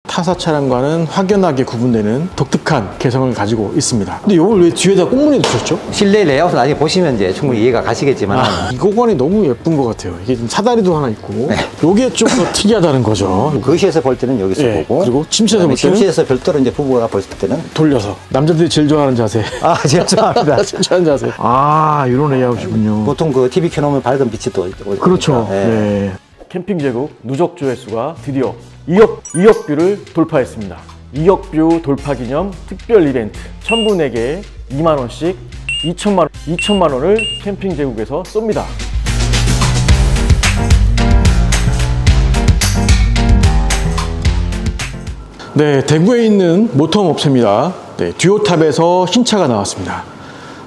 타사 차량과는 확연하게 구분되는 독특한 개성을 가지고 있습니다. 근데 이걸 왜 뒤에다 꽃무늬 두셨죠? 실내 레이아웃을 나중에 보시면 이제 충분히 이해가 가시겠지만 이 공간이 너무 예쁜 것 같아요. 이게 좀 사다리도 하나 있고 요게 좀 더 특이하다는 거죠. 거실에서 볼 때는 여기서 보고 그리고 침실에서 볼 때는 침실에서 별도로 이제 부부가 볼 때는 돌려서 남자들이 제일 좋아하는 자세. 제가 좋아합니다. 제일 좋아하는 자세. 이런 레이아웃이군요. 보통 그 TV 켜놓으면 밝은 빛이 또 그렇죠. 네. 캠핑 제국 누적 조회수가 드디어 2억 뷰를 돌파했습니다. 2억 뷰 돌파 기념 특별 이벤트 1000분에게 2만원씩 2천만 원을 캠핑 제국에서 쏩니다. 네, 대구에 있는 모터홈 업체입니다. 네, 듀오탑에서 신차가 나왔습니다.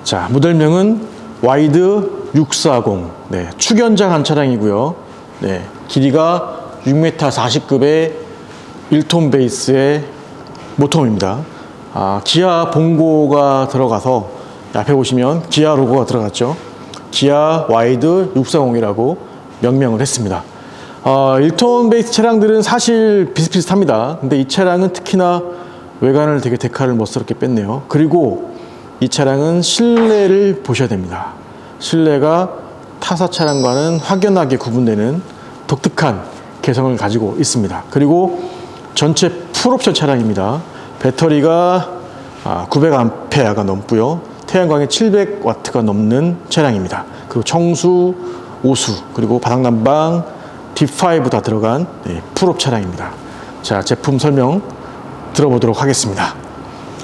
자, 모델명은 와이드 640. 네, 축연장한 차량이고요. 네, 길이가 6m 40급의 1톤 베이스의 모터홈입니다. 기아 봉고가 들어가서 앞에 보시면 기아 로고가 들어갔죠. 기아 와이드 640이라고 명명을 했습니다. 1톤 베이스 차량들은 사실 비슷비슷합니다. 근데 이 차량은 특히나 외관을 되게 데칼을 멋스럽게 뺐네요. 그리고 이 차량은 실내를 보셔야 됩니다. 실내가 타사 차량과는 확연하게 구분되는 독특한 개성을 가지고 있습니다. 그리고 전체 풀옵션 차량입니다. 배터리가 900A가 넘고요. 태양광이 700W가 넘는 차량입니다. 그리고 청수, 오수, 그리고 바닥난방, 딥5 다 들어간 풀옵 차량입니다. 자, 제품 설명 들어보도록 하겠습니다.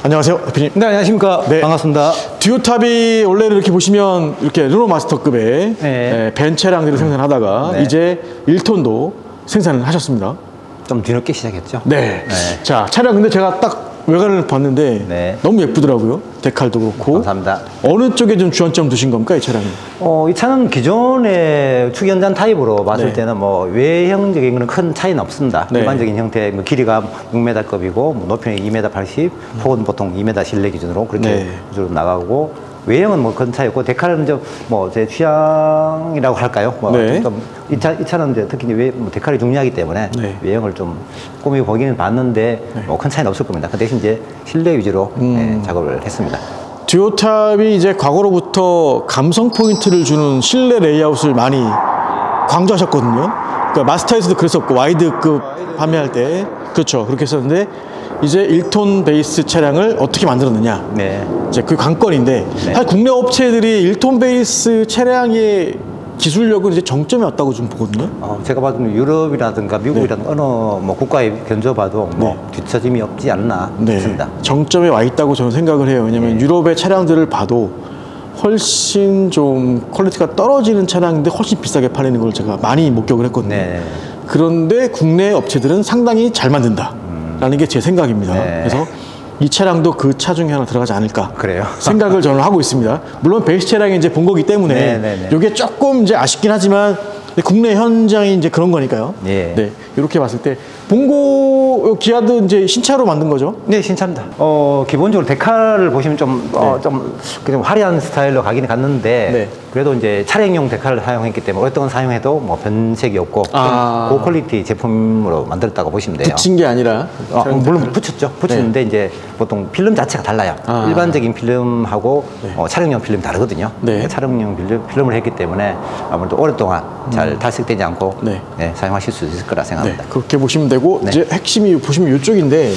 안녕하세요, 대표님. 네, 안녕하십니까. 네. 반갑습니다. 듀오탑이 원래는 이렇게 보시면 이렇게 르노 마스터급의 벤 차량들을 생산하다가 이제 1톤도 생산을 하셨습니다. 좀 뒤늦게 시작했죠. 네. 자, 차량 근데 제가 딱 외관을 봤는데 너무 예쁘더라고요. 데칼도 그렇고. 감사합니다. 어느 쪽에 좀 주안점 두신 겁니까, 이 차량은? 이 차는 기존의 축연장 타입으로 봤을 때는 뭐 외형적인 거는 큰 차이는 없습니다. 일반적인 형태, 뭐 길이가 6m급이고 뭐 높이는 2m 80, 폭은 보통 2m 실내 기준으로 그렇게 기준으로 나가고, 외형은 뭐 큰 차이였고, 데칼은 이제 뭐 제 취향이라고 할까요? 이 차는 이제 특히 이제 뭐 데칼이 중요하기 때문에 외형을 좀 꾸미고 보기는 봤는데 뭐 큰 차이는 없을 겁니다. 그 대신 이제 실내 위주로 작업을 했습니다. 듀오탑이 이제 과거로부터 감성 포인트를 주는 실내 레이아웃을 많이 강조하셨거든요. 그러니까 마스터에서도 그랬었고, 와이드급 판매할 때 그렇죠, 그렇게 했었는데 이제 1톤 베이스 차량을 어떻게 만들었느냐, 이제 그 관건인데 사실 국내 업체들이 1톤 베이스 차량의 기술력은 이제 정점이 왔다고 좀 보거든요. 제가 봐도 유럽이라든가 미국이라든가 어느 뭐 국가에 견줘봐도 뭐 뒤처짐이 없지 않나 싶습니다. 정점에 와 있다고 저는 생각을 해요. 왜냐면 유럽의 차량들을 봐도 훨씬 좀 퀄리티가 떨어지는 차량인데 훨씬 비싸게 팔리는 걸 제가 많이 목격을 했거든요. 그런데 국내 업체들은 상당히 잘 만든다 라는 게 제 생각입니다. 그래서 이 차량도 그 차 중에 하나 들어가지 않을까 생각을 저는 하고 있습니다. 물론 베이스 차량이 이제 본 거기 때문에 이게 조금 이제 아쉽긴 하지만 국내 현장이 이제 그런 거니까요. 이렇게 봤을 때 봉고 기아도 이제 신차로 만든 거죠? 네, 신차입니다. 기본적으로 데칼을 보시면 좀 화려한 스타일로 가긴 갔는데 그래도 이제 차량용 데칼을 사용했기 때문에 오랫동안 사용해도 뭐 변색이 없고 고퀄리티 제품으로 만들었다고 보시면 돼요. 붙인 게 아니라 물론 붙였죠. 붙였는데 이제 보통 필름 자체가 달라요. 일반적인 필름하고 차량용 필름이 다르거든요. 차량용 필름을 했기 때문에 아무래도 오랫동안 잘 탈색되지 않고 사용하실 수 있을 거라 생각합니다. 그렇게 보시면 되고 이제 핵심이 보시면 이쪽인데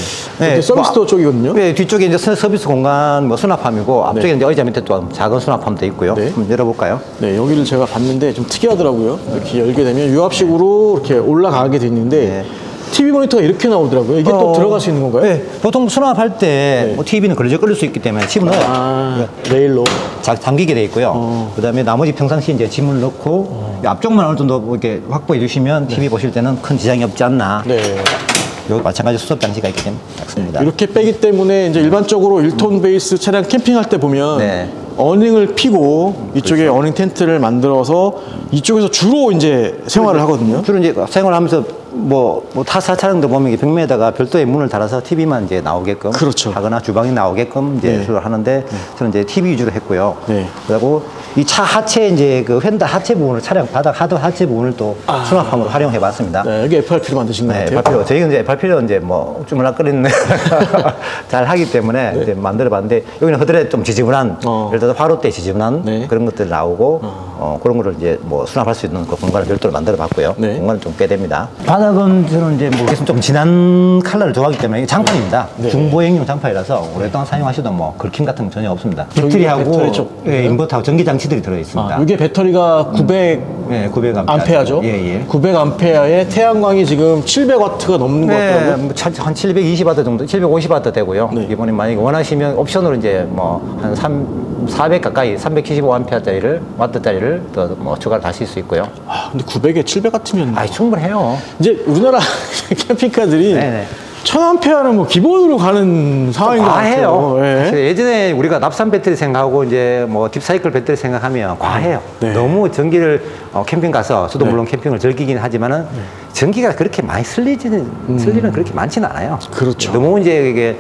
서비스도 쪽이거든요. 뒤쪽에 이제 서비스 공간 뭐 수납함이고 앞쪽에 이제 의자 밑에 또 작은 수납함도 있고요. 한번 열어볼까요? 여기를 제가 봤는데 좀 특이하더라고요. 이렇게 열게 되면 유압식으로 이렇게 올라가게 돼 있는데 TV 모니터가 이렇게 나오더라고요. 이게 또 들어갈 수 있는 건가요? 보통 수납할 때 뭐 TV는 걸려 끌릴 수 있기 때문에 짐을 넣어요. 레일로 잠기게 돼 있고요. 그다음에 나머지 평상시 이제 짐을 넣고 앞쪽만 어느 정도 이렇게 확보해 주시면 TV 보실 때는 큰 지장이 없지 않나. 여기 마찬가지 수납 장치가 있기 때문에 작습니다. 이렇게 빼기 때문에 이제 일반적으로 1톤 베이스 차량 캠핑할 때 보면 어닝을 피고 이쪽에 어닝 텐트를 만들어서 이쪽에서 주로 이제 생활을 하거든요. 주로 이제 생활하면서 뭐 타사 차량도 보면 벽면에다가 별도의 문을 달아서 TV만 이제 나오게끔 그렇죠. 하거나 주방이 나오게끔 이제 네. 주로 하는데 저는 이제 TV 위주로 했고요. 네. 그리고 이 차 하체 이제 그 휀다 하체 부분을 차량 바닥 하체 부분을 또 수납함으로 활용해 봤습니다. 네, 여기 FRP로 만드신 것 네, 같아요. FRP로 저희는 이제 FRP로 이제 뭐 주물럭거리는 잘 하기 때문에 이제 만들어 봤는데 여기는 허들에 좀 지저분한 예를 들어서 화로 때 지저분한 네. 그런 것들 나오고 그런 거를 이제 뭐 수납할 수 있는 그 공간을 별도로 만들어 봤고요. 네. 공간은 좀 꽤 됩니다. 바닥은 저는 이제 모르겠으면 좀 진한 컬러를 좋아하기 때문에 이게 장판입니다. 네. 중보행용 장판이라서 오랫동안 사용하셔도 뭐 긁힘 같은 건 전혀 없습니다. 저기 배터리하고 배터리 쪽. 예, 인버터하고 전기 장치들이 들어 있습니다. 이게 배터리가 900 네, 900A 암페어죠. 예, 예. 900암페어에 태양광이 지금 700와트가 넘는 것 같더라고요. 네, 한 720W 정도, 750W 되고요. 네. 이번에 만약에 원하시면 옵션으로 이제 뭐 한 400 가까이 375A짜리를 와트짜리를 더 뭐 추가를 하실 수 있고요. 근데 900에 700와트면 충분해요. 이제 우리나라 캠핑카들이 네네. 1000암페어는 뭐 기본으로 가는 상황인 것 과해요. 같아요. 예. 사실 예전에 우리가 납산 배터리 생각하고 이제 뭐 딥사이클 배터리 생각하면 과해요. 네. 너무 전기를 캠핑 가서 저도 네. 물론 캠핑을 즐기긴 하지만은 전기가 그렇게 많이 쓸리는 그렇게 많지는 않아요. 그렇죠. 너무 이제 이게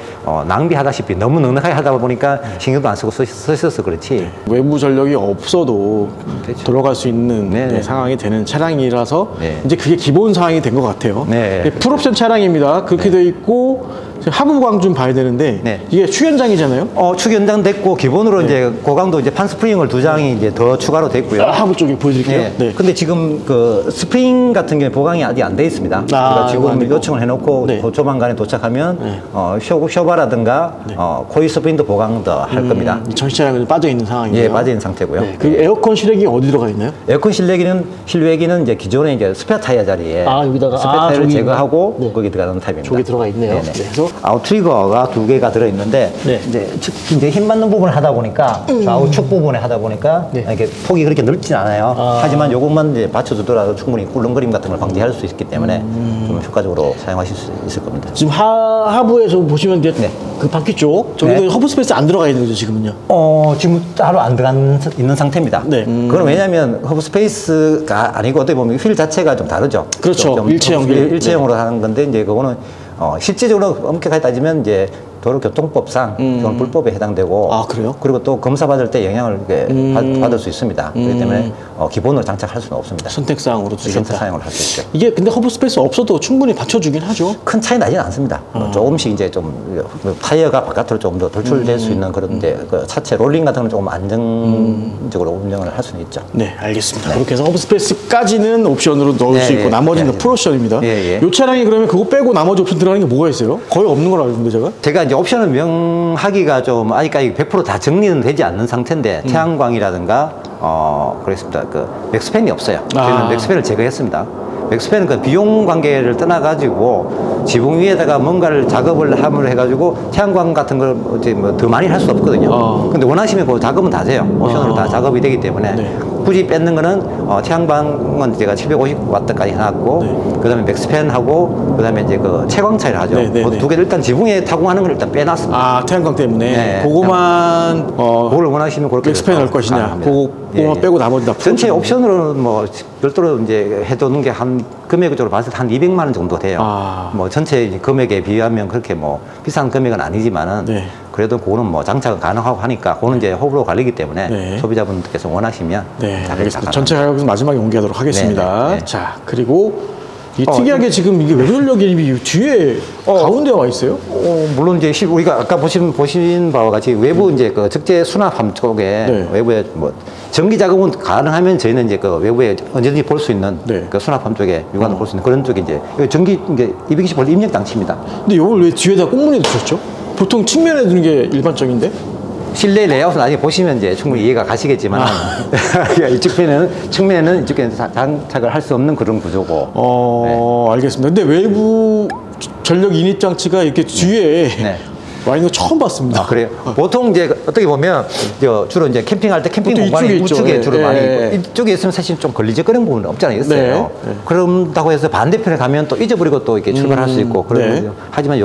낭비하다시피 너무 넉넉하게 하다 보니까 신경도 안 쓰고 쓰셔서 그렇지. 외부 전력이 없어도 그렇죠. 돌아갈 수 있는 네네. 상황이 되는 차량이라서 네. 이제 그게 기본 상황이 된 것 같아요. 네. 풀옵션 차량입니다. 그렇게 돼 있고 하부광 좀 봐야 되는데 네. 이게 축연장이잖아요. 축 연장 됐고 기본으로 이제 고강도 이제 판 스프링을 2장이 이제 더 추가로 됐고요. 하부 쪽에 보여드릴게요. 네. 근데 지금 그 스프링 같은 경우에 보강이 아직 안 돼 있습니다. 그러니까 안 지금 되고. 요청을 해놓고 네. 조만간에 도착하면 네. 쇼바라든가 코일 스프링도 보강 더 할 겁니다. 전시 차량은 빠져 있는 상황이에요. 예, 빠져 있는 상태고요. 네. 그 에어컨 실외기 어디 들어가 있나요? 에어컨 실외기는 이제 기존에 이제 스페어 타이어 자리에 여기다가 스페어 타이어를 저기 제거하고 네. 거기 들어가는 타입입니다. 저기 들어가 있네요. 네네. 네, 그래서 아웃트리거가 2개가 들어 있는데 네. 이제 힘 받는 부분을 하다 보니까 좌우측 부분에 하다 보니까 네. 이렇게 폭이 그렇게 넓진 않아요. 하지만 요것만 이제 받쳐주더라도 충분히 꿀렁거림 같은 걸 방지할 수 있기 때문에 좀 효과적으로 사용하실 수 있을 겁니다. 지금 하부에서 보시면 이제 네. 그 바퀴 쪽 저기도 네. 허브 스페이스 안 들어가 있는 거죠 지금은요. 지금 따로 안 들어간 있는 상태입니다. 네. 그건 왜냐하면 허브 스페이스가 아니고 어떻게 보면 휠 자체가 좀 다르죠. 그렇죠. 좀 일체형 휠. 일체형으로 하는 건데 이제 그거는 실제적으로 엄격하게 따지면 이제 도로교통법상 그건 불법에 해당되고 그래요? 그리고 또 검사 받을 때 영향을 이렇게 받을 수 있습니다. 그렇기 때문에 기본으로 장착할 수는 없습니다. 선택사항으로 선택 두셨다. 사용을 할 수 있죠. 이게 근데 허브 스페이스 없어도 충분히 받쳐주긴 하죠. 큰 차이 나지는 않습니다. 조금씩 이제 좀 타이어가 바깥으로 조금 더 돌출될 수 있는 그런 이제 그 차체 롤링 같은 건 조금 안정적으로 운영을 할 수는 있죠. 네, 알겠습니다. 그렇게 해서 허브 스페이스까지는 옵션으로 넣을 네, 수 있고 예. 나머지는 예, 풀옵션입니다. 예, 예. 이 차량이 그러면 그거 빼고 나머지 옵션 들어가는 게 뭐가 있어요? 거의 없는 걸로 알고 있는데 제가? 이제 옵션을 명하기가 좀 아직까지 100% 다 정리는 되지 않는 상태인데 태양광이라든가 그렇습니다. 그 맥스팬이 없어요. 저희는 맥스팬을 제거했습니다. 맥스팬은 그 비용 관계를 떠나가지고 지붕 위에다가 뭔가를 작업을 함을 해가지고 태양광 같은 걸 이제 뭐 더 많이 할 수 없거든요. 근데 원하시면 그 작업은 다 돼요. 옵션으로 다 작업이 되기 때문에 네. 굳이 뺏는 거는 태양광은 제가 750W까지 해놨고 그다음에 맥스팬하고 그다음에 이제 그 채광 차이를 하죠. 네, 네, 그 네. 두 개 일단 지붕에 타공하는 걸 일단 빼놨습니다. 태양광 때문에 네. 그거만 그걸 원하시면 그렇게 맥스팬 할 것이냐 가능합니다. 그거만 예, 빼고 나머지 다 전체 풀옵션. 옵션으로는 뭐 별도로 이제 해두는 게 한 금액적으로 봤을 때 한 200만 원 정도 돼요. 뭐 전체 이제 금액에 비하면 그렇게 뭐 비싼 금액은 아니지만은 네. 그래도 그거는 뭐 장착은 가능하고 하니까 그거는 이제 호불호 갈리기 때문에 네. 소비자분들께서 원하시면 네, 다 알겠습니다. 전체 가격은 마지막에 공개하도록 하겠습니다. 네, 네. 자, 그리고 이 특이하게 지금 이게 외부 전력이 이 뒤에 가운데 와 있어요? 물론 이제 우리가 아까 보신 바와 같이 외부 이제 그 적재 수납함 쪽에 네. 외부에 뭐 전기 작업은 가능하면 저희는 이제 그 외부에 언제든지 볼 수 있는 네. 그 수납함 쪽에 육안을 볼 수 있는 그런 쪽에 이제 전기 이게 220V 입력 장치입니다. 근데 이걸 왜 뒤에다 꽁무니 두셨죠? 보통 측면에 두는 게 일반적인데? 실내 레이아웃을 나중에 보시면 이제 충분히 이해가 가시겠지만 이쪽 측면에는 이쪽에는 장착을 할 수 없는 그런 구조고. 알겠습니다. 근데 외부 전력 인입 장치가 이렇게 뒤에 네. 와 있는 거 처음 봤습니다. 그래요? 보통 이제 어떻게 보면 주로 이제 캠핑할 때 캠핑 보통 공간이 이쪽에 있죠. 우측에 예, 주로 예, 많이 예. 있고 이쪽에 있으면 사실 좀 걸리적거리는 부분은 없잖아요. 있어요. 네, 네. 그런다고 해서 반대편에 가면 또 잊어버리고 또 이렇게 출발할 수 있고 그런 네. 거죠. 하지만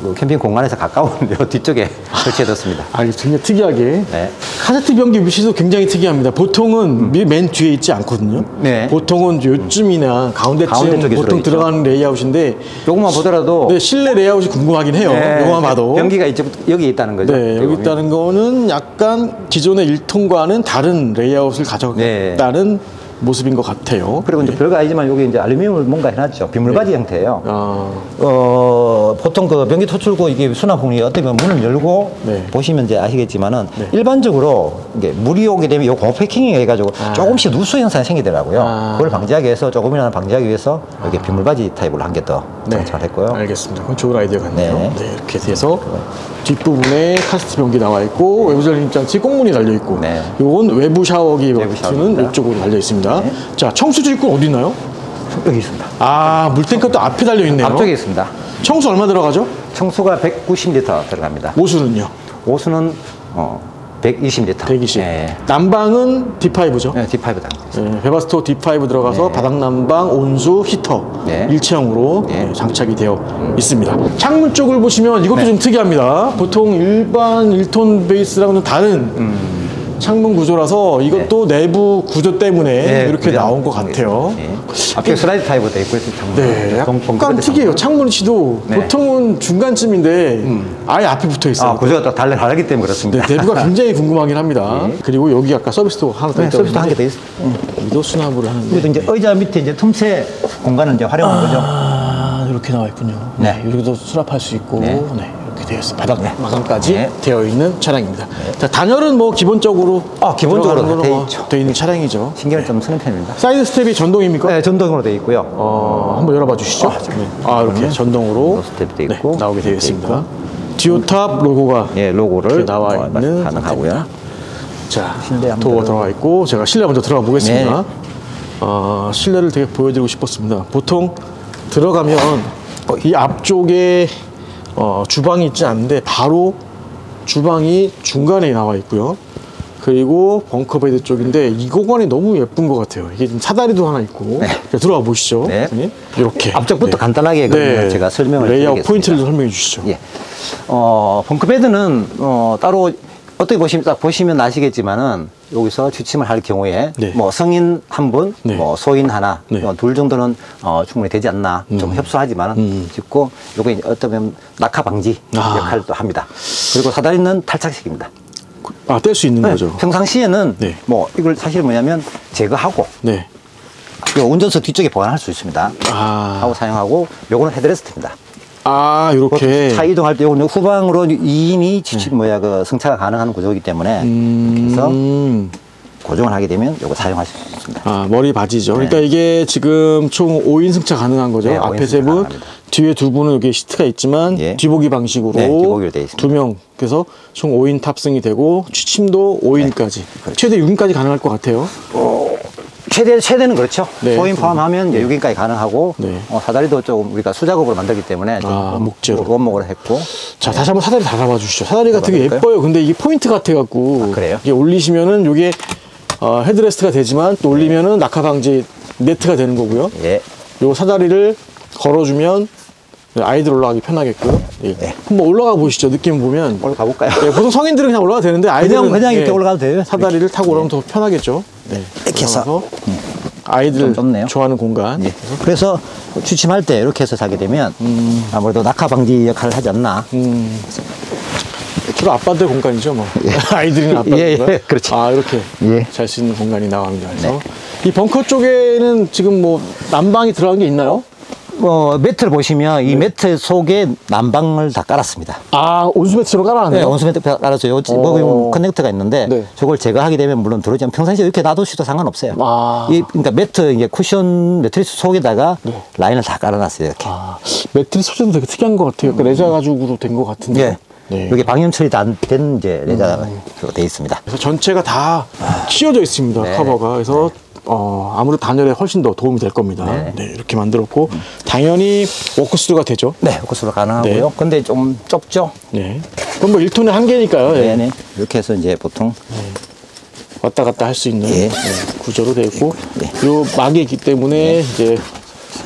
그 캠핑 공간에서 가까운 요 뒤쪽에 설치해뒀습니다. 아, 이게 굉장히 특이하게. 네. 카세트 변기 위치도 굉장히 특이합니다. 보통은 맨 뒤에 있지 않거든요. 네. 보통은 요쯤이나 가운데쯤 가운데 쪽에 보통 들어있죠. 들어가는 레이아웃인데 요것만 보더라도 네, 실내 레이아웃이 궁금하긴 해요. 요거만 봐도. 변기가 이쪽 여기 있다는 거죠. 네, 여기 있다는 거는 약간 기존의 1톤과는 다른 레이아웃을 가져갔다는 모습인 것 같아요. 그리고 이제 별거 아니지만 여기 이제 알루미늄을 뭔가 해놨죠. 비물바지 형태예요. 보통 그 변기 토출구 이게 수납봉이 어떻게 보면 문을 열고 보시면 이제 아시겠지만은 일반적으로 이게 물이 오게 되면 요 고무 패킹이 해가지고 조금씩 누수 현상이 생기더라고요. 그걸 방지하기 위해서 조금이라도 방지하기 위해서 이렇게 비물바지 타입으로 한 개 더 장착을 했고요. 알겠습니다. 그건 좋은 아이디어 같네요. 네. 네, 이렇게 돼서 뒷부분에 카세트 변기 나와 있고 외부 전립장치 꽁문이 달려 있고 요건 외부 샤워기 버튼은 이쪽으로 달려 있습니다. 자, 청수질구 어디 있나요? 여기 있습니다. 아, 물탱크 또 앞에 달려 있네요. 앞쪽에 있습니다. 청수 얼마 들어가죠? 청수가 190리터 들어갑니다. 오수는요? 오수는 120리터. 120. 네. 난방은 D5죠? 네, D5 당첨. 베바스토 D5 들어가서 바닥 난방, 온수, 히터 일체형으로 장착이 되어 있습니다. 창문 쪽을 보시면 이것도 좀 특이합니다. 보통 일반 1톤 베이스랑은 다른 창문 구조라서 이것도 내부 구조 때문에 이렇게 나온 것 같아요. 앞에 슬라이드 타입으로 되어 있고 창문. 네, 약간 특이해요. 창문 위치도 보통은 중간쯤인데 아예 앞에 붙어 있어요. 구조가 또 다르기 때문에 그렇습니다. 네, 내부가 굉장히 궁금하긴 합니다. 그리고 여기 아까 서비스도 하나 더 있다고 서비스도 한 개 더 있어요. 미도 수납을 하는데 그래서 이제 의자 밑에 이제 틈새 공간을 이제 활용한 거죠. 아, 이렇게 나와 있군요. 네, 여기도 수납할 수 있고, 이렇게 되어 있습니다. 바닥 마감까지 되어 있는 차량입니다. 자, 단열은 뭐 기본적으로 기본적으로 되어 있는 차량이죠. 신경을 좀 쓰는 편입니다. 사이드 스텝이 전동입니까? 네, 전동으로 되어 있고요. 한번 열어봐 주시죠. 이렇게 전동으로 스텝 되어 있고 나오게 되어 있습니다. 디오탑 로고가 로고를 나와 있는 가능하고요. 자, 도어 들어가 있고 제가 실내 먼저 들어가 보겠습니다. 실내를 되게 보여드리고 싶었습니다. 보통 들어가면 이 앞쪽에 주방이 있지 않은데 바로 주방이 중간에 나와 있고요. 그리고 벙커베드 쪽인데 이 공간이 너무 예쁜 것 같아요. 이게 지금 사다리도 하나 있고 들어가 보시죠. 이렇게 앞쪽부터 간단하게 제가 설명을 레이아웃 드리겠습니다. 포인트를 좀 설명해 주시죠. 벙커베드는 따로 어떻게 보시면 아시겠지만은 여기서 취침을 할 경우에 뭐 성인 한 분, 뭐 소인 하나, 둘 정도는 충분히 되지 않나 좀 협소하지만은 짓고 요게 어떻게 보면 낙하 방지 역할도 합니다. 그리고 사다리는 탈착식입니다. 뗄 수 있는 거죠. 평상시에는 뭐 이걸 사실 뭐냐면 제거하고 운전석 뒤쪽에 보관할 수 있습니다. 하고 사용하고 요거는 헤드레스트입니다. 이렇게 차 이동할 때 요거는 후방으로 2인이 승차가 가능한 구조이기 때문에 그래서 고정을 하게 되면 요거 사용하실 수 있습니다. 머리 바지죠. 그러니까 이게 지금 총 5인 승차 가능한 거죠. 앞에 3분, 뒤에 2분은 여기 시트가 있지만 뒤보기 방식으로 뒤보기로 되어 있습니다. 2명, 그래서 총 5인 탑승이 되고 취침도 5인까지 최대 6인까지 가능할 것 같아요. 최대는 그렇죠. 소인 포함하면 6인까지 가능하고 사다리도 조금 우리가 수작업으로 만들기 때문에 목재로 원목으로 했고. 자, 다시 한번 사다리 달아봐 주시죠. 사다리가 되게 예뻐요. 근데 이게 포인트 같아 갖고 그래요? 이게 올리시면은 요게 헤드레스트가 되지만 또 올리면은 낙하 방지 매트가 되는 거고요. 요 사다리를 걸어주면 아이들 올라가기 편하겠고요. 한번 올라가 보시죠. 느낌 보면. 올라가 볼까요? 보통 성인들은 그냥 올라가도 되는데 아이들은 그냥 이렇게 올라가도 돼요. 사다리를 타고 올라가면 더 편하겠죠. 이렇게 해서 아이들 좋아하는 공간. 그래서 취침할 때 이렇게 해서 자게 되면 아무래도 낙하 방지 역할을 하지 않나. 주로 아빠들 공간이죠, 뭐. 아이들이나 아빠들 공간. 그렇죠. 이렇게 잘 수 있는 공간이 나옵니다. 그래서 이 벙커 쪽에는 지금 뭐 난방이 들어간 게 있나요? 매트를 보시면 이 매트 속에 난방을 다 깔았습니다. 온수 매트로 깔아놨네요? 네, 온수 매트 깔았어요. 커넥터가 있는데 저걸 제거하게 되면 물론 들어오지만 평상시에 이렇게 놔두셔도 상관없어요. 그러니까 매트, 이제 쿠션 매트리스 속에다가 라인을 다 깔아놨어요. 이렇게. 매트리스 소재도 되게 특이한 것 같아요. 레자 가죽으로 된 것 같은데. 여기 방염 처리 다 안 된 이제 레자로 되어 있습니다. 그래서 전체가 다 씌워져 있습니다. 커버가. 그래서 아무래도 단열에 훨씬 더 도움이 될 겁니다. 이렇게 만들었고 당연히 워크스루가 되죠. 워크스루 가능하고요. 근데 좀 좁죠. 그럼 뭐 1톤의 한계니까요. 이렇게 해서 이제 보통 왔다 갔다 할 수 있는 구조로 되어 있고 요 막이 있기 때문에 이제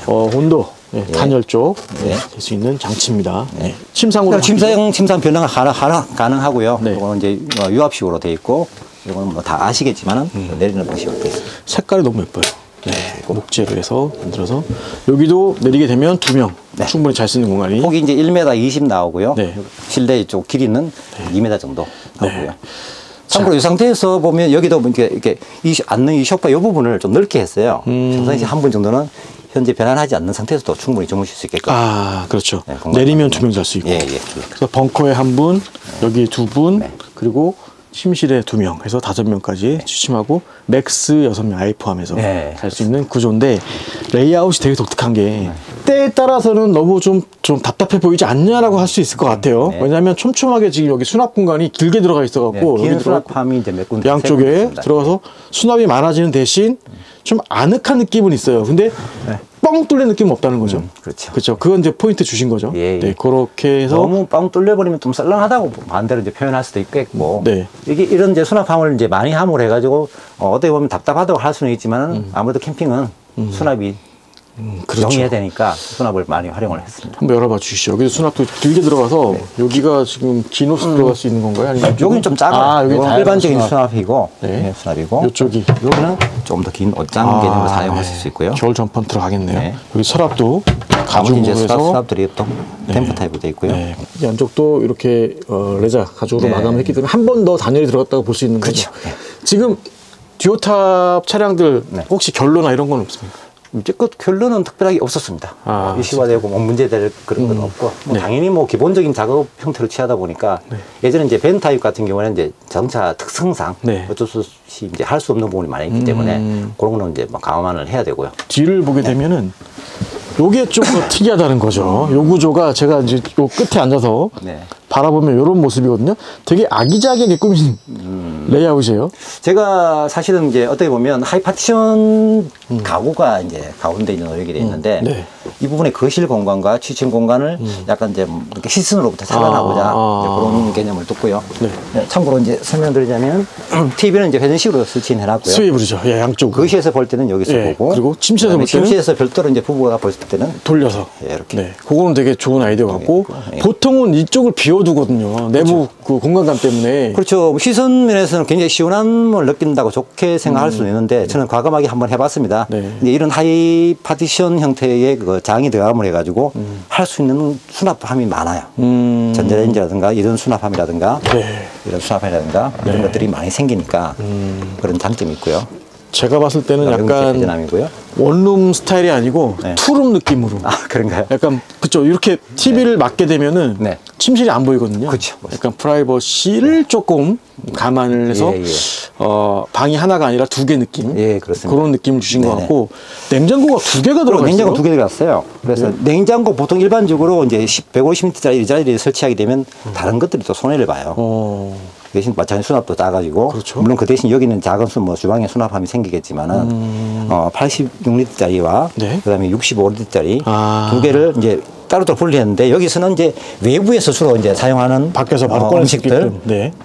온도 네, 단열 쪽 될 수 있는 장치입니다. 네. 침상으로 침상 변화가 가능하고요. 네. 이거는 이제 유압식으로 돼 있고 이거는 뭐 다 아시겠지만은 내리는 방식으로 돼 있습니다. 색깔이 너무 예뻐요. 네, 목재로 해서 만들어서 여기도 내리게 되면 2명 충분히 잘 쓰는 공간이. 폭이 이제 1m 20 나오고요. 네. 실내 쪽 길이는 2m 정도 나오고요. 참고로 이 상태에서 보면 여기도 이렇게 앉는 이 소파 이 부분을 좀 넓게 했어요. 평상시 한 분 정도는 현재 변환하지 않는 상태에서도 충분히 주무실 수 있게끔. 아, 그렇죠. 네, 내리면 2명 잘 수 있고. 그래서 벙커에 1분, 여기 2분, 그리고 침실에 2명 해서 5명까지 취침하고 맥스 6명 아이 포함해서 잘 수 있는 구조인데 레이아웃이 되게 독특한 게 때에 따라서는 너무 좀 답답해 보이지 않냐라고 할 수 있을 것 같아요. 왜냐하면 촘촘하게 지금 여기 수납 공간이 길게 들어가 있어갖고 긴 수납함이 이제 몇 군데 양쪽에 들어가서 수납이 많아지는 대신 좀 아늑한 느낌은 있어요. 근데 뻥 뚫린 느낌은 없다는 거죠. 그렇죠. 그렇죠. 그건 이제 포인트 주신 거죠. 네, 그렇게 해서 너무 뻥 뚫려버리면 좀 썰렁하다고 반대로 이제 표현할 수도 있겠고. 네. 이게 이런 이제 수납함을 이제 많이 함으로 해가지고 어떻게 보면 답답하다고 할 수는 있지만은 아무래도 캠핑은 수납이 그렇죠. 정해야 되니까 수납을 많이 활용을 했습니다. 한번 열어봐 주시죠. 여기도 수납도 길게 들어가서 여기가 지금 긴 옷 들어갈 수 있는 건가요? 아니면 여기는 좀 작아요. 여기 일반적인 수납이고, 수납이고. 이쪽이 여기는 좀 더 긴 옷장 개념으로 사용하실 수 있고요. 겨울 전판 들어가겠네요. 여기 서랍도 가죽으로 이제 해서 수납들이 또 템프 타입으로 되어 있고요. 이 안쪽도 이렇게 레자 가죽으로 마감했기 때문에 한 번 더 단열이 들어갔다고 볼 수 있는 거죠. 지금 듀오탑 차량들 혹시 결로나 이런 건 없습니까? 이제껏 결론은 특별하게 없었습니다. 이슈화되고 뭐 문제될 그런 건 없고 당연히 뭐 기본적인 작업 형태로 취하다 보니까 예전에 이제 벤 타입 같은 경우에는 이제 자동차 특성상 어쩔 수 없이 이제 할 수 없는 부분이 많이 있기 때문에 그런 거는 이제 뭐 감안을 해야 되고요. 뒤를 보게 되면은 요게 좀 더 특이하다는 거죠. 요 구조가 제가 이제 요 끝에 앉아서 바라보면 이런 모습이거든요. 되게 아기자기하게 꾸민 레이아웃이에요. 제가 사실은 이제 어떻게 보면 하이 파티션 가구가 이제 가운데 있는 여기 돼 있는데 이 부분의 거실 공간과 취침 공간을 약간 이제 이렇게 시선으로부터 차단하고자 그런 개념을 뒀고요. 참고로 이제 설명드리자면 TV는 이제 회전식으로 설치해 놨고요. 스위브르죠. 양쪽. 거실에서 볼 때는 여기서 보고 그리고 침실에서 볼 때는 침실에서 별도로 이제 부부가 볼 때는 돌려서 이렇게. 그거는 되게 좋은 아이디어 같고 보통은 이쪽을 비워두거든요. 내부 그 공간감 때문에. 그렇죠. 시선 면에서는 굉장히 시원함을 느낀다고 좋게 생각할 수는 있는데 저는 과감하게 한번 해봤습니다. 이제 이런 하이 파티션 형태의 그 장이 들어감을 해가지고 할 수 있는 수납함이 많아요. 전자레인지라든가 이런 수납함이라든가 이런 수납함이라든가 이런 것들이 많이 생기니까 그런 장점이 있고요. 제가 봤을 때는 약간 원룸 스타일이 아니고 투룸 느낌으로. 그런가요? 약간 그쵸. 이렇게 TV를 맞게 되면은 침실이 안 보이거든요. 그렇죠. 약간 프라이버시를 조금 감안을 해서 방이 하나가 아니라 2개 느낌. 그렇습니다. 그런 느낌을 주신 것 같고 냉장고가 2개가 들어가 있어요. 냉장고 2개 들어갔어요. 그래서 냉장고 보통 일반적으로 이제 150m짜리 이 자리를 설치하게 되면 다른 것들이 또 손해를 봐요. 대신 마찬가지 수납도 작아지고 물론 그 대신 여기는 작은 뭐 주방에 수납함이 생기겠지만은 86리터짜리와 그다음에 65리터짜리 2개를 이제 따로따로 분리했는데 여기서는 이제 외부에서 주로 이제 사용하는 밖에서 바로 꺼낼 음식들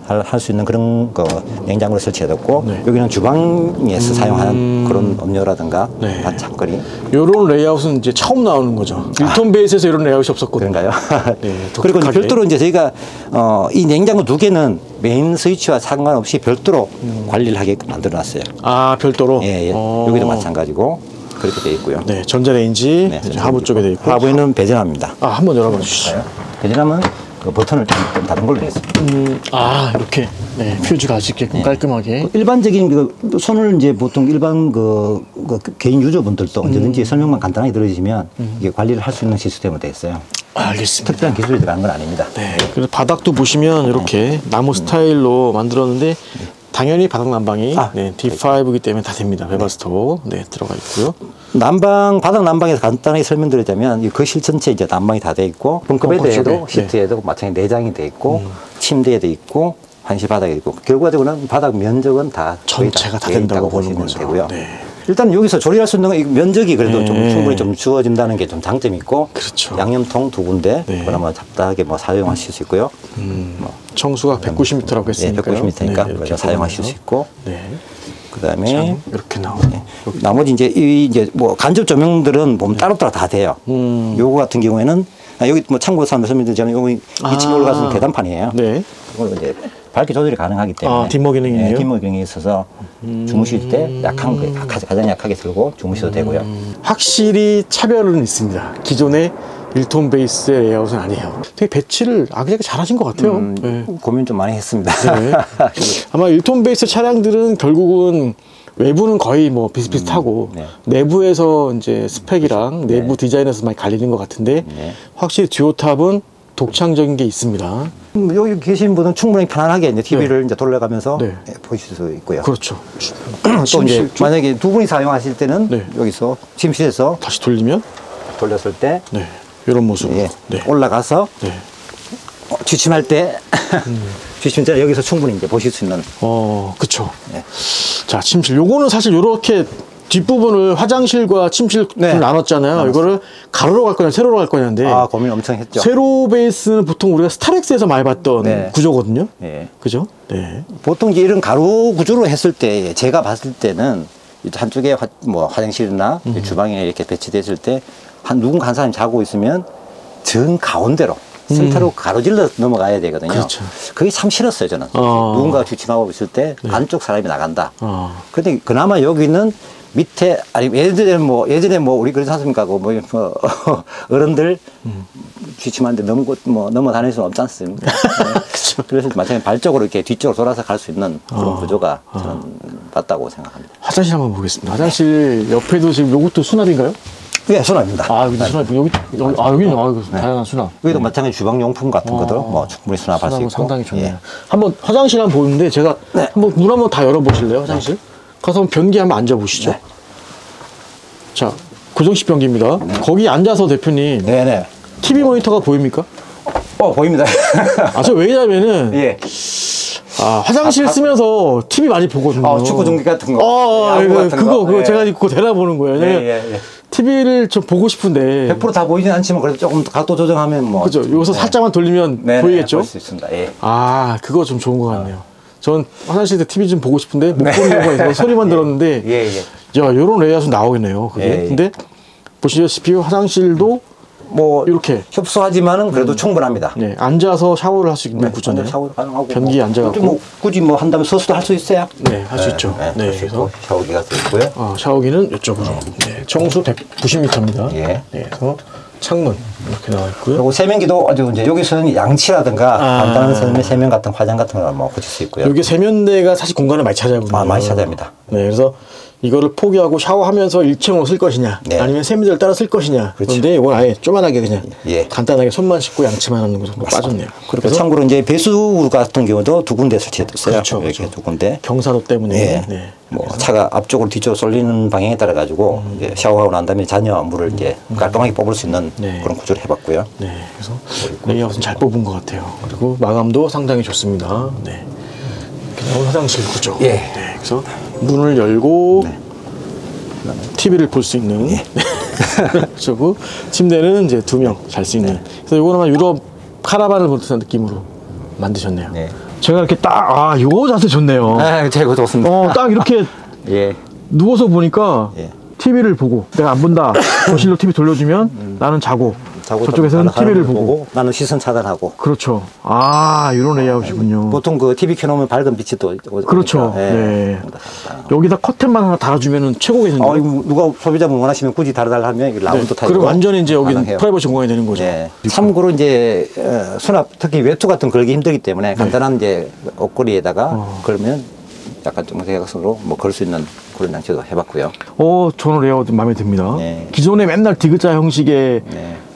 할 수 있는 그런 거 냉장고를 설치해뒀고 여기는 주방에서 사용하는 그런 음료라든가 반찬거리. 이런 레이아웃은 이제 처음 나오는 거죠. 윌턴 베이스에서 이런 레이아웃이 없었거든요. 그런가요? 그리고 이제 별도로 이제 저희가 이 냉장고 2개는 메인 스위치와 상관없이 별도로 관리를 하게 만들어놨어요. 별도로? 여기도 마찬가지고. 그렇게 되어 있고요. 전자레인지 하부 쪽에 되어 있고. 하부에는 배전함입니다. 한번 열어봐 주시죠. 배전함은 그 버튼을 좀 다른 걸로 했습니다. 이렇게 퓨즈가 아주 깔끔하게. 일반적인 그 손을 이제 보통 일반 그 개인 유저분들도 언제든지 설명만 간단하게 들어주시면 이게 관리를 할 수 있는 시스템으로 되어 있어요. 알겠습니다. 특별한 기술이 들어간 건 아닙니다. 그래서 바닥도 보시면 이렇게 나무 스타일로 만들었는데 당연히 바닥 난방이 D5이기 때문에 다 됩니다. 웨바스터 들어가 있고요. 바닥 난방에서 간단하게 설명드리자면 이 거실 전체 이제 난방이 다 돼 있고 벙커베드에도 시트에도 마찬가지 내장이 돼 있고 침대에도 있고 환시 바닥에 있고 결과적으로는 바닥 면적은 다 전체가 다 된다고 보는 거죠. 되고요. 일단 여기서 조리할 수 있는 면적이 그래도 좀 충분히 좀 주어진다는 게 좀 장점이 있고 양념통 2군데 그러면 잡다하게 뭐 사용하실 수 있고요. 청수가 190m라고 했으니까요. 190m니까 사용하실 수 있고 그다음에 이렇게 나오네. 나머지 이제 뭐 간접 조명들은 보면 따로따로 다 돼요. 요거 같은 경우에는 여기 뭐 참고로 설명드리자면 여기 2층에 올라가서 계단판이에요. 네. 그걸 이제 밝기 조절이 가능하기 때문에 뒷목 기능이네요. 네, 뒷목 기능이 있어서 주무실 때 약한 거 가장 약하게 들고 주무셔도 되고요. 확실히 차별은 있습니다. 기존의 1톤 베이스의 레이아웃은 아니에요. 되게 배치를 아기자기 잘하신 것 같아요. 네. 고민 좀 많이 했습니다. 네. 아마 1톤 베이스 차량들은 결국은 외부는 거의 뭐 비슷비슷하고 네. 내부에서 이제 스펙이랑 내부 디자인에서 많이 갈리는 것 같은데 네. 확실히 듀오탑은 독창적인 게 있습니다. 여기 계신 분은 충분히 편안하게 이제 TV를 이제 돌려가면서 네. 보실 수 있고요. 그렇죠. 또 이제 만약에 두 분이 사용하실 때는 네. 여기서 침실에서 다시 돌리면 돌렸을 때 네. 이런 모습으로 예, 네. 올라가서 네. 취침할 때 취침 때 여기서 충분히 이제 보실 수 있는. 그쵸. 네. 자, 침실. 요거는 사실 요렇게 뒷부분을 화장실과 침실 네. 나눴잖아요. 이거를 가로로 갈 거냐, 세로로 갈 거냐인데. 고민 엄청 했죠. 세로 베이스는 보통 우리가 스타렉스에서 많이 봤던 네. 구조거든요. 예. 그죠? 네. 보통 이제 이런 가로 구조로 했을 때 제가 봤을 때는 한쪽에 화장실이나 주방에 이렇게 배치됐을 때 누군가 한 사람이 자고 있으면 정 가운데로 센터로 가로질러 넘어가야 되거든요. 그렇죠. 그게 참 싫었어요, 저는. 누군가가 주침하고 있을 때 안쪽 사람이 나간다. 그런데 그나마 여기는 밑에, 아니, 예전에 우리 그러지 않습니까? 어른들 주침하는데 넘어다닐 수는 없지 않습니까? 네. 그래서 마찬가지로 발적으로 이렇게 뒤쪽으로 돌아서 갈 수 있는 그런 구조가 저는 맞다고 생각합니다. 화장실 한번 보겠습니다. 화장실 옆에도 지금 요것도 수납인가요? 예, 수납입니다. 여기 수납. 여기 다양한 수납. 여기도 마찬가지 주방용품 같은 것들 충분히 수납할 수 있고. 상당히 좋네요. 예. 한번 화장실 한번 보는데 제가 한번 문 한번 다 열어보실래요? 화장실? 가서 한번 변기 한번 앉아보시죠. 네. 자, 고정식 변기입니다. 거기 앉아서 대표님 네네. TV 모니터가 보입니까? 보입니다. 저 왜냐면은 예. 화장실 쓰면서 TV 많이 보거든요. 축구 중계 같은 거. 그거 제가 그거 대놔보는 거예요. 예. TV를 좀 보고 싶은데 100% 다 보이진 않지만 그래도 조금 각도 조정하면 그죠. 여기서 살짝만 돌리면 보이겠죠? 볼 수 있습니다. 예. 그거 좀 좋은 것 같네요. 전 화장실에 TV 좀 보고 싶은데 못 보는 경우가 있어서 소리만 들었는데 요런 레이아웃은 나오겠네요. 그게. 근데 보시다시피 화장실도 이렇게 협소하지만은 그래도 충분합니다. 네, 앉아서 샤워를 할 수 있는 구조네요. 샤워 가능하고 변기에 앉아갖고 굳이 한다면 서서도 할 수 있어야. 네, 할 수 있죠. 네, 그래서 샤워기가 또 있고요. 샤워기는 이쪽으로. 네, 청수 190m입니다. 예. 네, 그래서 창문 이렇게 나와 있고요. 그리고 세면기도 아주 이제 여기서는 양치라든가 간단한 세면 같은 화장 같은 걸 붙일 수 있고요. 여기 세면대가 사실 공간을 많이 차지하거든요. 많이 차지합니다. 네, 그래서 이거를 포기하고 샤워하면서 일체형으로 쓸 것이냐, 아니면 세면대를 따라 쓸 것이냐. 그런데 이건 아예 조만하게 그냥 간단하게 손만 씻고 양치만 하는 거 정도 빠졌네요. 그리고 참고로 이제 배수 같은 경우도 두 군데 설치했어요. 그렇죠. 이렇게 두 군데. 경사도 때문에. 네. 차가 앞쪽으로 뒤쪽으로 쏠리는 방향에 따라 가지고 이제 샤워하고 난 다음에 잔여 물을 이제 깔끔하게 뽑을 수 있는 그런 구조를 해봤고요. 네, 그래서 레이아웃은 잘 뽑은 것 같아요. 그리고 마감도 상당히 좋습니다. 네. 화장실 구조. 네, 그래서 문을 열고 TV를 볼 수 있는 그리고 침대는 이제 2명 잘 수 있는. 그래서 이거는 아마 유럽 카라반을 본 듯한 느낌으로 만드셨네요. 제가 이렇게 딱 요거 자세 좋네요. 제가 좋습니다. 딱 이렇게 누워서 보니까 TV를 보고 내가 안 본다. 거실로 TV 돌려주면 나는 자고 저쪽에서는 TV를 보고 나는 시선 차단하고. 그렇죠. 이런 레이아웃이군요. 보통 그 TV 켜놓으면 밝은 빛이 또 그렇죠. 네. 여기다 커튼만 하나 달아주면 최고겠는데요. 누가 소비자분 원하시면 굳이 달달달 하면 여기 라운드 타입. 그리고 완전히 이제 여기 프라이버시 공간이 되는 거죠. 참고로 이제 수납 특히 외투 같은 거 걸기 힘들기 때문에 간단한 이제 옷걸이에다가 걸면 약간 좀 대각선으로 걸 수 있는 그런 장치도 해봤고요. 저는 레이아웃 마음에 듭니다. 기존에 맨날 디귿자 형식의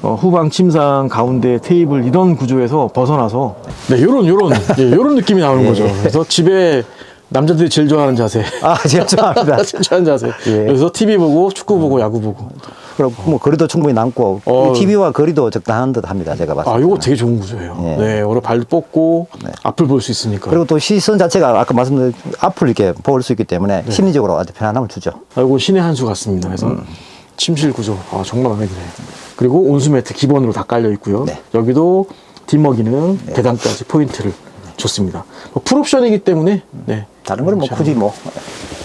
후방 침상 가운데 테이블 이런 구조에서 벗어나서 요런 느낌이 나오는 거죠. 그래서 집에 남자들이 제일 좋아하는 자세. 제일 좋아합니다. 제일 좋아하는 자세. 그래서 TV 보고 축구 보고 야구 보고. 그리고 거리도 충분히 남고 TV와 거리도 적당한 듯 합니다. 제가 봤을 때. 이거 되게 좋은 구조예요. 오래 발도 뻗고 앞을 볼 수 있으니까. 그리고 또 시선 자체가 아까 말씀드린 앞을 이렇게 볼 수 있기 때문에 심리적으로 아주 편안함을 주죠. 이거 신의 한 수 같습니다. 그래서 침실 구조 정말 마음에 드네요. 그리고 온수 매트 기본으로 다 깔려 있고요. 여기도 뒷먹이는 계단까지 포인트를 줬습니다. 풀옵션이기 때문에 다른 거는 굳이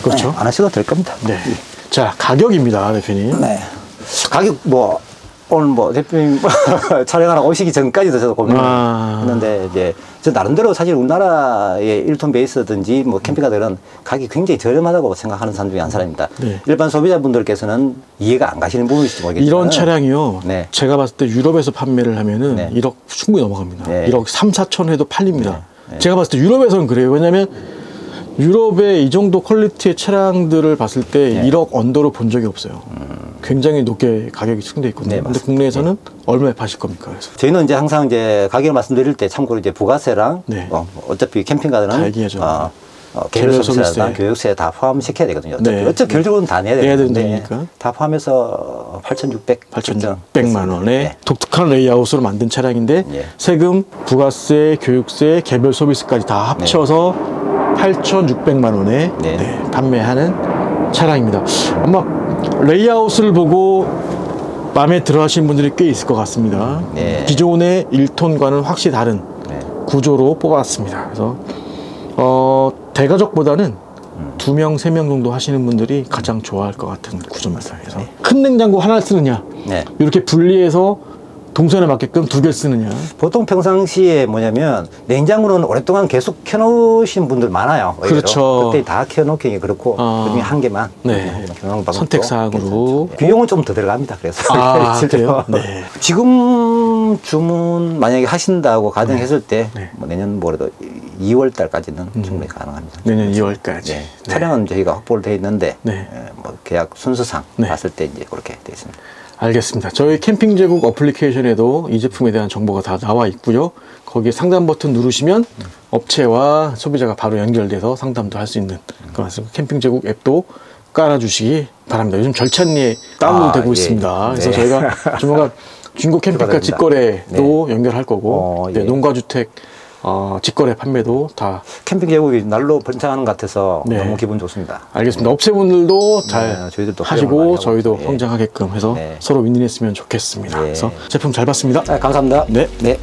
그렇죠. 안 하셔도 될 겁니다. 네. 자, 가격입니다, 대표님. 네. 가격 뭐 오늘 뭐 대표님 촬영하러 오시기 전까지도 저도 고민했는데 이제 저 나름대로 사실 우리나라의 1톤 베이스든지 뭐 캠핑카들은 가격이 굉장히 저렴하다고 생각하는 사람 중에 한 사람입니다. 네. 일반 소비자분들께서는 이해가 안 가시는 부분일지 모르겠지만 이런 차량이요. 네. 제가 봤을 때 유럽에서 판매를 하면은 네. 1억 충분히 넘어갑니다. 네. 1억 3, 4천 해도 팔립니다. 네. 제가 봤을 때 유럽에서는 그래요. 왜냐면 유럽의 이 정도 퀄리티의 차량들을 봤을 때 네. 1억 언더로 본 적이 없어요. 굉장히 높게 가격이 측정돼 있거든요. 네, 근데 맞습니다. 국내에서는 얼마에 파실 겁니까? 그래서 저희는 이제 항상 이제 가격을 말씀드릴 때 참고로 이제 부가세랑 네. 어차피 캠핑카들은 다 얘기하죠. 개별 개별 서비스랑 서비스에. 교육세 다 포함시켜야 되거든요. 네. 어차피 결국은 다 내야 내야 되는데 된다니까. 다 포함해서 8,600만 원에 네. 독특한 레이아웃으로 만든 차량인데 네. 세금, 부가세, 교육세, 개별 서비스까지 다 합쳐서 8,600만 원에 네. 네, 판매하는 차량입니다. 아마 레이아웃을 보고 마음에 들어 하시는 분들이 꽤 있을 것 같습니다. 네. 기존의 1톤과는 확실히 다른 네. 구조로 뽑았습니다. 그래서 대가족보다는 2명, 3명 정도 하시는 분들이 가장 좋아할 것 같은 구조입니다. 그래서 큰 냉장고 하나 쓰느냐, 네. 이렇게 분리해서 동선에 맞게끔 2개 쓰느냐. 보통 평상시에 뭐냐면 냉장고는 오랫동안 계속 켜놓으신 분들 많아요. 의외로. 그렇죠. 그때 다 켜놓기 그렇고 그중에 한 개만 네. 켜놓은 방법도 선택사항으로. 괜찮죠. 비용은 좀 더 들어갑니다. 그래서 그래요? 네. 지금 주문 만약에 하신다고 가정했을 때 네. 뭐 내년 뭐래도 2월 달까지는 충분히 가능합니다. 내년 2월까지. 네. 차량은 저희가 확보를 돼 있는데 네. 뭐 계약 순서상 네. 봤을 때 이제 그렇게 돼 있습니다. 알겠습니다. 저희 캠핑 제국 어플리케이션에도 이 제품에 대한 정보가 다 나와 있고요. 거기에 상담 버튼 누르시면 업체와 소비자가 바로 연결돼서 상담도 할 수 있는 그런 캠핑 제국 앱도 깔아주시기 바랍니다. 요즘 절찬리에 다운로드 되고 예. 있습니다. 그래서 네. 저희가 조만간 중고 캠핑카 직거래도 연결할 거고 예. 네, 농가주택 직거래 판매도 다 캠핑 제국이 날로 번창하는 것 같아서 네. 너무 기분 좋습니다. 알겠습니다. 업체분들도 잘 네, 저희들도 활용을 많이 하시고 하고 저희도 있어요. 예. 성장하게끔 해서 네. 서로 윈윈했으면 좋겠습니다. 예. 그래서 제품 잘 봤습니다. 감사합니다. 네. 네.